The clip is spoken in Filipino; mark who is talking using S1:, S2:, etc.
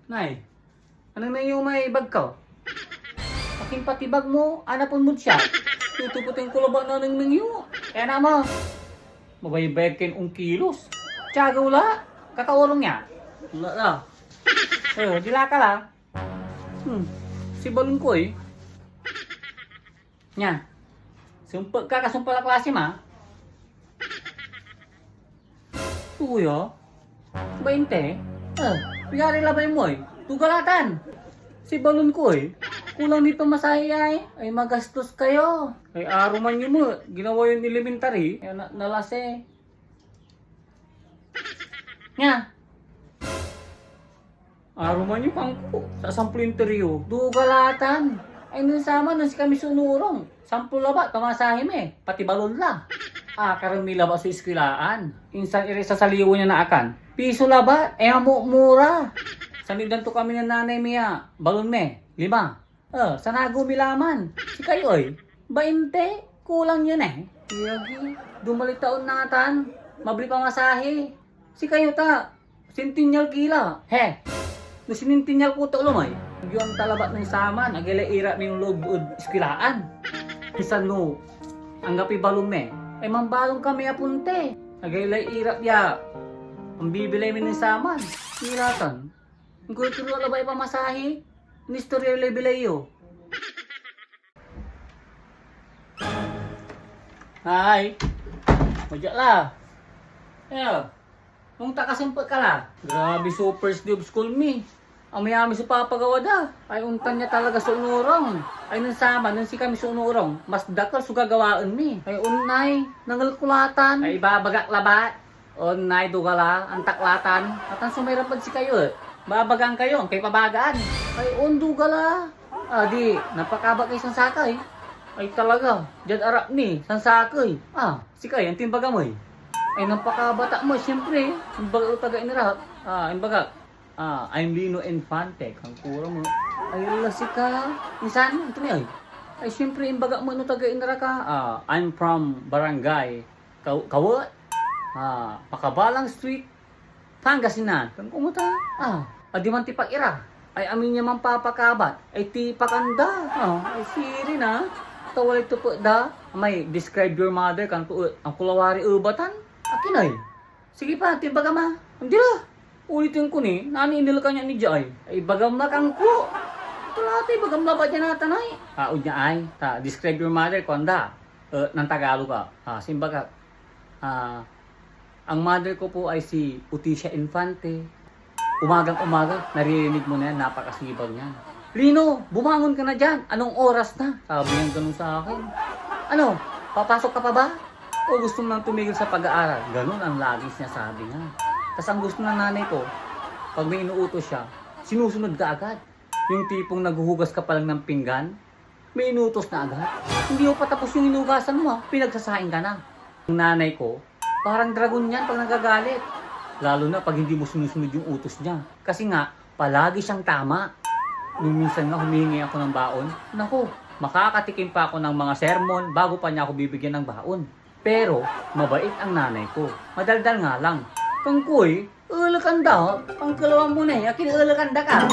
S1: Nay, anong na yung may bag ka? Aking patibag mo, anapon mo siya. Tutuputin ko ba na nang nangyo? Kaya naman, mabaybayag kayo kilos. Tiyaga wala, kakaurong niya. Wala na. Dila ka la. Si balon ko eh. Nya, kakasumpal na klase ma. Tuyo, 20. Pigari labay mo eh. Tugalatan. Si balon ko eh. Kulang dito masaya eh. Ay magastos kayo. Ay araw man yun mo. Ginawa yung elementary. Ay nalase. Nga. Araw man yung pangko. Sa samplo interview. Dugalatan. Ay nasama na si kami sunurong. Samplo laba. Tamasahim eh. Pati balon la. Karon may laba sa iskwilaan. Insan iri sa saliwo niya na akan. Piso laba. Ay mura. Sanidan to kami ng nanay miya. Balon me. 5. Sanago milaman. Si kayo ay 20. Kulang yun eh. Yagi. Dumalik taon natan. Mabli pa masahe. Si kayo ta. Sintinyal kila. No sinintinyal ko ta ulumay. Yung talabat ng saman. Agila ira ng loob iskilaan. Minsan no. Ang gapi balon me. Ay mambalong kami apunte. Agila ira ya. Ang bibilay min ng saman. Iratan. Ang kulturo labay pa masahe. Nistorya lebilayo. Hi. Madya la. Nung takasempot ka la. Grabe super of school me. Amay-amay sa papagawa da. Ay untan niya talaga sa unurong. Ay nansama, nang si kami sa unurong. Mas dakal sa gagawaan me. Ay unay, nangalkulatan. Ay babagak labat. Unay dugala, ang taklatan. At ang sumirapad si kayo. Babagang kayo, kay pabagaan. Ay, undo gala. Di, napakaba kay sansakay. Ay talaga, dyan arap ni, sansakay. Si kayo, ang timbaga mo eh. Ay, napakabata mo, siyempre. Imbaga utaga inarap. Imbaga, I'm Lino Infante, kang kura mo. Ay, lasi ka. Minsan, ito niya eh. Ay, siyempre, imbaga mo utaga inara ka. I'm from Barangay Kawat. Pakabalang Street, Pangasinan. Kang kumuta. Di man tipak ira. Ay amin niya man papakabat. Ay tipak anda. Ay siri na. Tawalay to po da. May describe your mother kan to ang kulawari ubatan. Akin ay. Sige pa, timbaga ma. Hindi la. Ulitin ko ni, nani inil ka niya ni Jai. Ay bagam na kang ko. Ito lahat ay bagam na ba dyan natin ay. Unya ay. Describe your mother kanda. Nang Tagalog ka. Simbaga. Ang mother ko po ay si Utisha Infante. Umagang-umaga, naririnig mo na yan, napakasibag niyan. Lino, bumangon ka na dyan. Anong oras na? Sabi niya ganun sa akin. Ano, papasok ka pa ba? O gusto mo nang tumigil sa pag-aaral? Ganun ang lagi niya sabi niya. Tapos ang gusto ng nanay ko, pag may inuutos siya, sinusunod ka agad. Yung tipong naghuhugas ka pa lang ng pinggan, may inuutos na agad. Hindi mo patapos yung inugasan mo, pinagsasaing ka na. Yung nanay ko, parang dragon yan pag nagagalit. Lalo na pag hindi mo sinusunod yung utos niya. Kasi nga, palagi siyang tama. Nung minsan nga humingi ako ng baon, naku, makakatikim pa ako ng mga sermon bago pa niya ako bibigyan ng baon. Pero, mabait ang nanay ko. Madaldal nga lang. Kang kuy, ulakanda, ang kalawang mo na eh, akin ulakanda ka.